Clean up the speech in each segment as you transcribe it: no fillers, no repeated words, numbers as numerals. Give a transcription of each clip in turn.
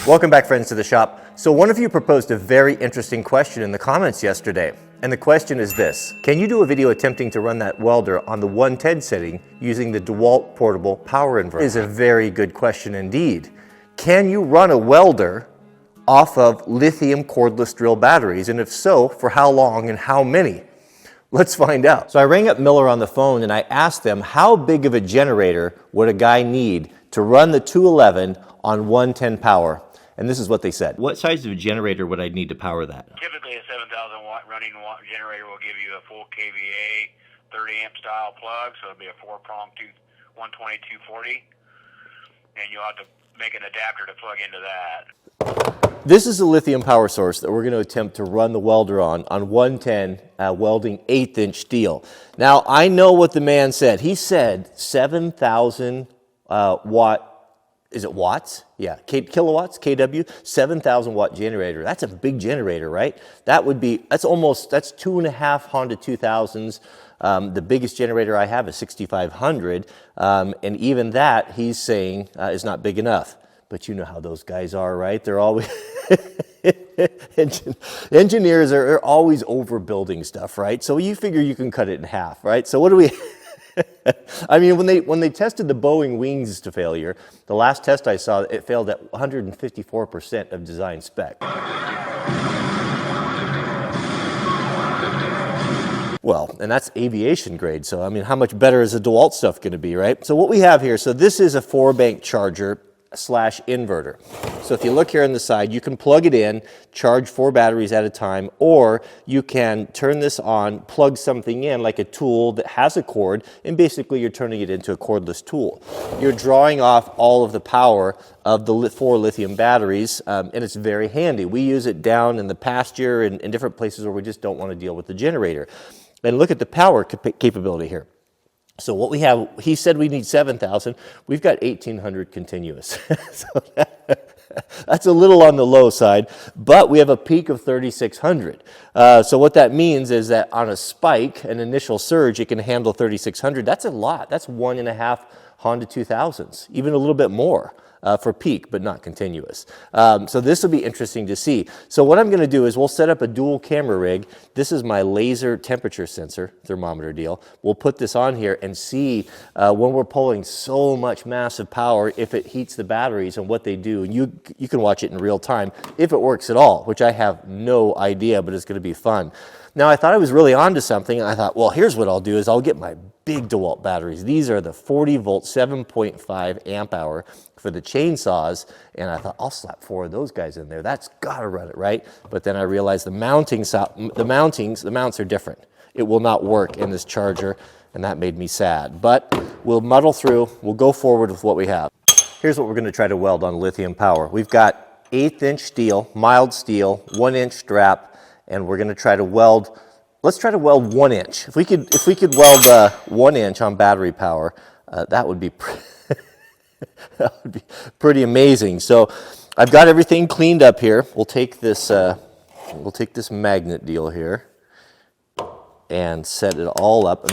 Welcome back, friends, to the shop. So one of you proposed a very interesting question in the comments yesterday. And the question is this: can you do a video attempting to run that welder on the 110 setting using the DeWalt portable power inverter? It is a very good question indeed. Can you run a welder off of lithium cordless drill batteries? And if so, for how long and how many? Let's find out. So I rang up Miller on the phone and I asked them, how big of a generator would a guy need to run the 211 on 110 power? And this is what they said. What size of a generator would I need to power that? Typically a 7,000 watt running generator will give you a full kVA 30 amp style plug, so it'll be a 4-prong 120 240, and you'll have to make an adapter to plug into that. This is a lithium power source that we're going to attempt to run the welder on 110 welding 1/8" steel. Now I know what the man said. He said 7,000 watt. Is it watts? Yeah, kilowatts, kW, 7,000 watt generator. That's a big generator, right? That's 2.5 Honda 2000s. The biggest generator I have is 6,500. And even that, he's saying, is not big enough. But you know how those guys are, right? They're always, engineers are always overbuilding stuff, right? So you figure you can cut it in half, right? So what do we... I mean, when they tested the Boeing wings to failure, the last test I saw, it failed at 154% of design spec. Well, and that's aviation grade, so I mean, how much better is the DeWalt stuff going to be, right? So what we have here, so this is a 4-bank charger / inverter. So if you look here on the side, you can plug it in, charge 4 batteries at a time, or you can turn this on, plug something in like a tool that has a cord, and basically you're turning it into a cordless tool. You're drawing off all of the power of the 4 lithium batteries, and it's very handy. We use it down in the pasture and in different places where we just don't want to deal with the generator. And look at the power capability here. So what we have, he said we need 7,000. We've got 1,800 continuous. So that's a little on the low side, but we have a peak of 3,600. So what that means is that on a spike, an initial surge, it can handle 3,600. That's a lot. That's 1.5 Honda 2000s, even a little bit more. For peak, but not continuous. So this will be interesting to see. So what I'm going to do is we'll set up a dual camera rig. This is my laser temperature sensor, thermometer deal. We'll put this on here and see when we're pulling so much massive power, if it heats the batteries and what they do. And you can watch it in real time if it works at all, which I have no idea, but it's going to be fun. Now, I thought I was really onto something, and I thought, well, here's what I'll do is I'll get my big DeWalt batteries. These are the 40-volt, 7.5 amp hour for the chainsaws, and I thought, I'll slap 4 of those guys in there. That's got to run it, right? But then I realized the mounts are different. It will not work in this charger, and that made me sad. But we'll muddle through. We'll go forward with what we have. Here's what we're going to try to weld on lithium power. We've got 1/8" steel, mild steel, 1-inch strap, and we're going to try to weld. Let's try to weld 1 inch. If we could weld 1 inch on battery power, that would be that would be pretty amazing. So I've got everything cleaned up here. We'll take this magnet deal here and set it all up.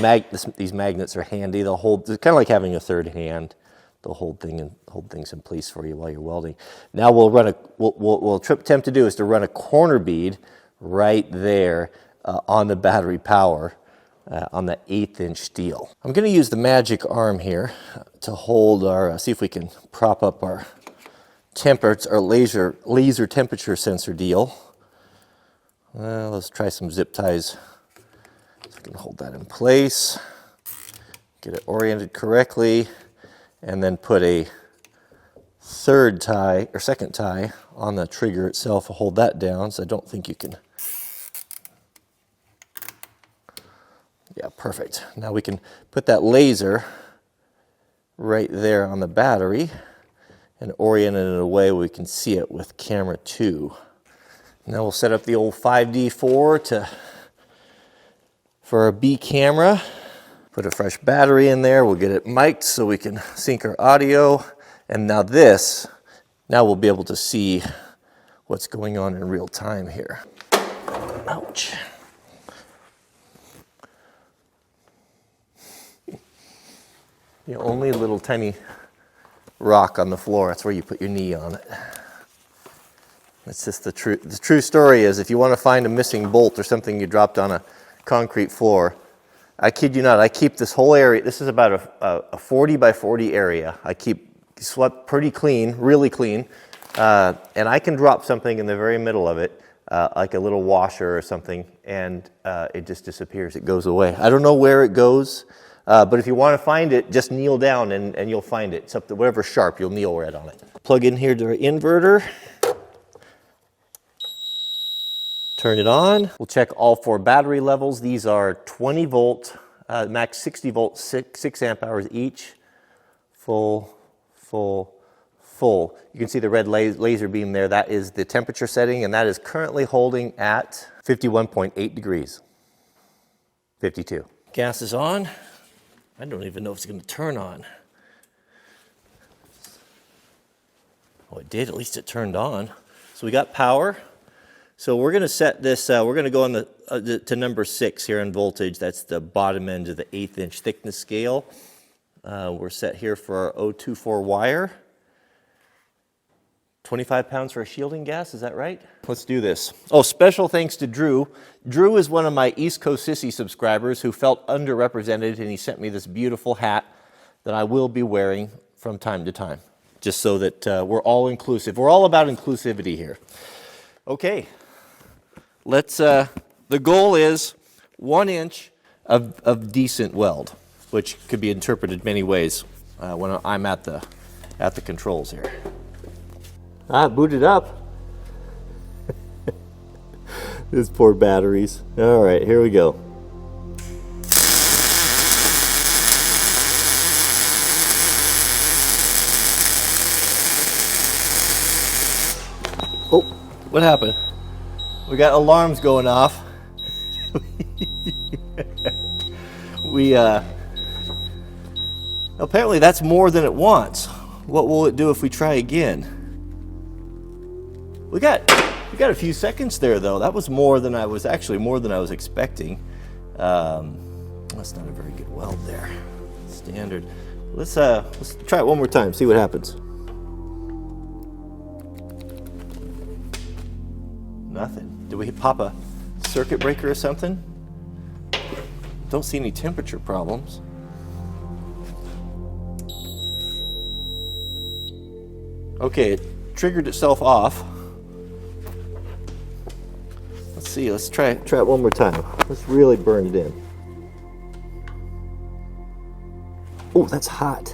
These magnets are handy. They'll hold. It's kind of like having a third hand. They'll hold things in place for you while you're welding. Now we'll attempt to do is to run a corner bead right there on the battery power on the 1/8" steel. I'm going to use the magic arm here to hold our, see if we can prop up our laser temperature sensor deal. Let's try some zip ties so I can hold that in place, get it oriented correctly, and then put a second tie on the trigger itself. Hold that down, so I don't think you can. Yeah, perfect. Now we can put that laser right there on the battery and orient it in a way where we can see it with camera 2. Now we'll set up the old 5D4 for our B camera. Put a fresh battery in there. We'll get it mic'd so we can sync our audio. And now we'll be able to see what's going on in real time here. Ouch. The only little tiny rock on the floor, that's where you put your knee on it. It's just the true story is if you want to find a missing bolt or something you dropped on a concrete floor, I kid you not, I keep this whole area, this is about a 40 by 40 area. I keep swept pretty clean, really clean, and I can drop something in the very middle of it, like a little washer or something, and it just disappears, it goes away. I don't know where it goes, but if you want to find it, just kneel down and you'll find it. Something, whatever's sharp, you'll kneel right on it. Plug in here to our inverter. Turn it on. We'll check all 4 battery levels. These are 20 volt, max 60 volt, 6 amp hours each. Full, full, full. You can see the red laser beam there. That is the temperature setting, and that is currently holding at 51.8 degrees. 52. Gas is on. I don't even know if it's going to turn on. Oh, it did. At least it turned on. So we got power. So we're going to set this, we're going to go on to number 6 here in voltage. That's the bottom end of the 1/8 inch thickness scale. We're set here for our 024 wire. 25 pounds for a shielding gas, is that right? Let's do this. Oh, special thanks to Drew. Drew is one of my East Coast Sissy subscribers who felt underrepresented, and he sent me this beautiful hat that I will be wearing from time to time, just so that we're all inclusive. We're all about inclusivity here. Okay. Let's, the goal is 1 inch of decent weld, which could be interpreted many ways when I'm at the controls here. Booted up. These poor batteries. All right, here we go. Oh, what happened? We got alarms going off. Apparently that's more than it wants. What will it do if we try again? We got a few seconds there though. That was more than I was expecting. That's not a very good weld there. Standard. Let's try it one more time, see what happens. Nothing. Did we pop a circuit breaker or something? Don't see any temperature problems. Okay, it triggered itself off. Let's see, let's try it one more time. Let's really burn it in. Oh, that's hot.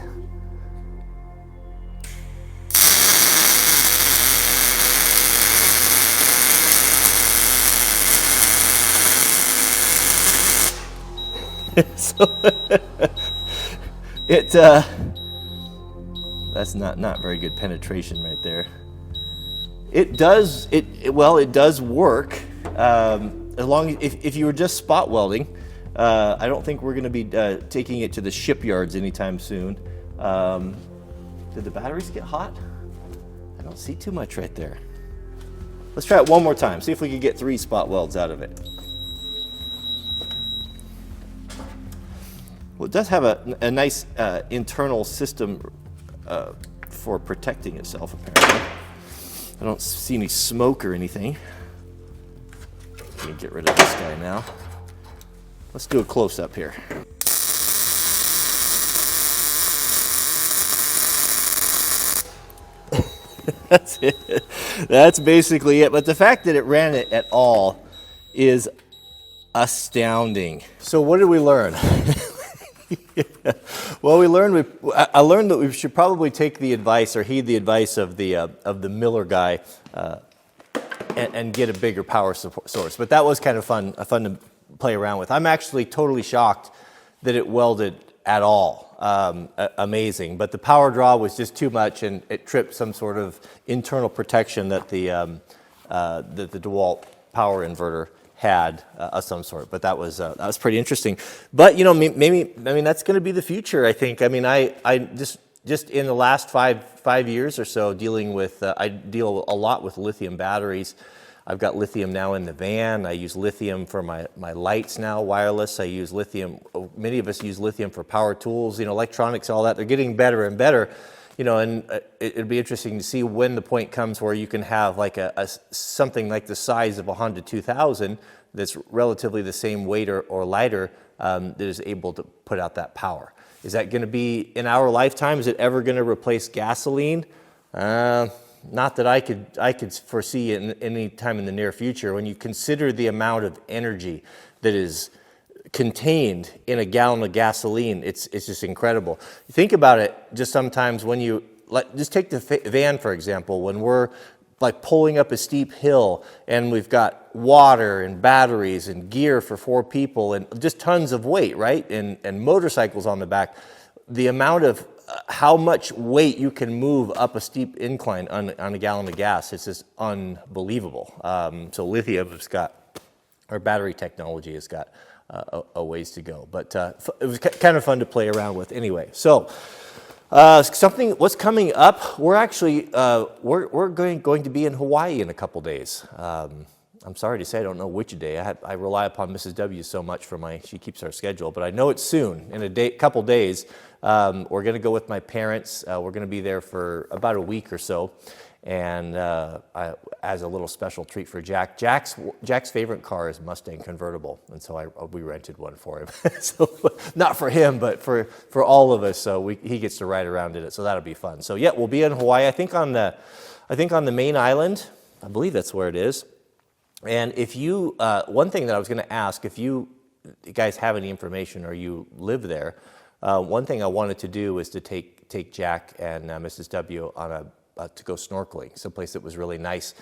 So that's not very good penetration right there. It does work as long as if you were just spot welding. I don't think we're going to be taking it to the shipyards anytime soon. Did the batteries get hot? I don't see too much right there. Let's try it one more time. See if we can get 3 spot welds out of it. Well, it does have a nice internal system for protecting itself, apparently. I don't see any smoke or anything. Let me get rid of this guy now. Let's do a close-up here. That's it. That's basically it. But the fact that it ran it at all is astounding. So what did we learn? Well, I learned that we should probably take the advice or heed the advice of the Miller guy and get a bigger power source. But that was kind of fun to play around with. I'm actually totally shocked that it welded at all. Amazing, but the power draw was just too much, and it tripped some sort of internal protection that the DeWalt power inverter had of some sort. But that was pretty interesting. But you know, maybe that's going to be the future. I think. I mean, I just in the last five years or so dealing with I deal a lot with lithium batteries. I've got lithium now in the van. I use lithium for my lights now, wireless. I use lithium. Many of us use lithium for power tools, you know, electronics, all that. They're getting better and better. you know, and it'd be interesting to see when the point comes where you can have like a something like the size of a Honda 2000 that's relatively the same weight or lighter, that is able to put out that power. Is that going to be in our lifetime? Is it ever going to replace gasoline? Not that I could foresee in any time in the near future. When you consider the amount of energy that is contained in a gallon of gasoline, it's just incredible. Think about it just sometimes when you, just take the van for example, when we're like pulling up a steep hill and we've got water and batteries and gear for 4 people and just tons of weight, right? And motorcycles on the back, the amount of how much weight you can move up a steep incline on a gallon of gas, it's just unbelievable. So lithium has got, our battery technology has got a ways to go, but it was kind of fun to play around with anyway. So what's coming up, we're actually, we're going to be in Hawaii in a couple days. I'm sorry to say I don't know which day. I rely upon Mrs. W so much for she keeps our schedule, but I know it's soon, in a couple days. We're going to go with my parents. We're going to be there for about a week or so, and as a little special treat for Jack. Jack's favorite car is Mustang convertible, and so we rented one for him. So not for him, but for all of us. So he gets to ride around in it. So that'll be fun. So yeah, we'll be in Hawaii. I think on the main island. I believe that's where it is. And if you, one thing that I was going to ask, if you guys have any information or you live there, one thing I wanted to do was to take Jack and Mrs. W on to go snorkeling, someplace that was really nice.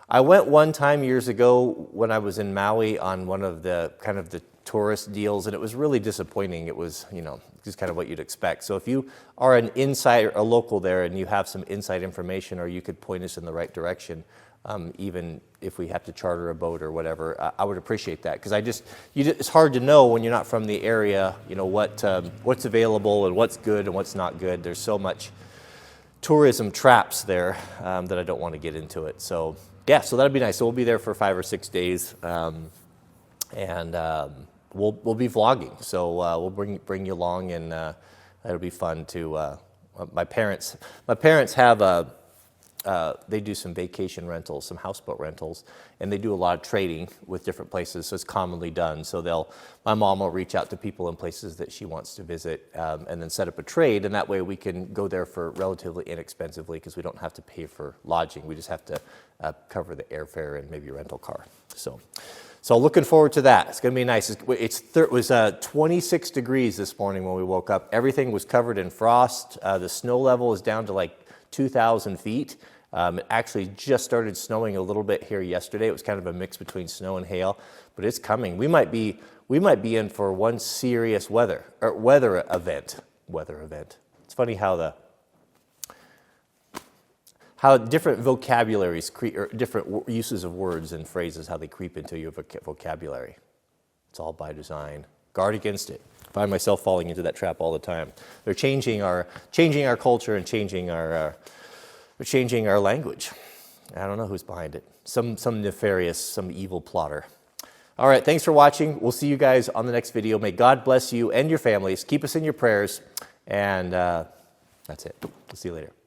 I went one time years ago when I was in Maui on one of the kind of the tourist deals, and it was really disappointing. It was, you know, just kind of what you'd expect. So if you are an insider, a local there, and you have some inside information, or you could point us in the right direction, even if we have to charter a boat or whatever, I would appreciate that, because it's hard to know when you're not from the area, you know, what's available and what's good and what's not good. There's so much tourism traps there that I don't want to get into it. So yeah, so that'd be nice. So we'll be there for 5 or 6 days, and we'll be vlogging. So we'll bring you along, and it'll be fun to. My parents have they do some vacation rentals, some houseboat rentals, and they do a lot of trading with different places, so it's commonly done. So my mom will reach out to people in places that she wants to visit, and then set up a trade, and that way we can go there for relatively inexpensively, because we don't have to pay for lodging. We just have to cover the airfare and maybe a rental car. So looking forward to that. It's going to be nice. It was 26 degrees this morning when we woke up. Everything was covered in frost. The snow level is down to like 2,000 feet. It actually just started snowing a little bit here yesterday. It was kind of a mix between snow and hail, but it's coming. We might be in for one serious weather event. It's funny how different vocabularies, or different uses of words and phrases, how they creep into your vocabulary. It's all by design. Guard against it. I find myself falling into that trap all the time. They're changing our culture and changing our language. I don't know who's behind it. Some nefarious, some evil plotter. All right, thanks for watching. We'll see you guys on the next video. May God bless you and your families. Keep us in your prayers, and that's it. We'll see you later.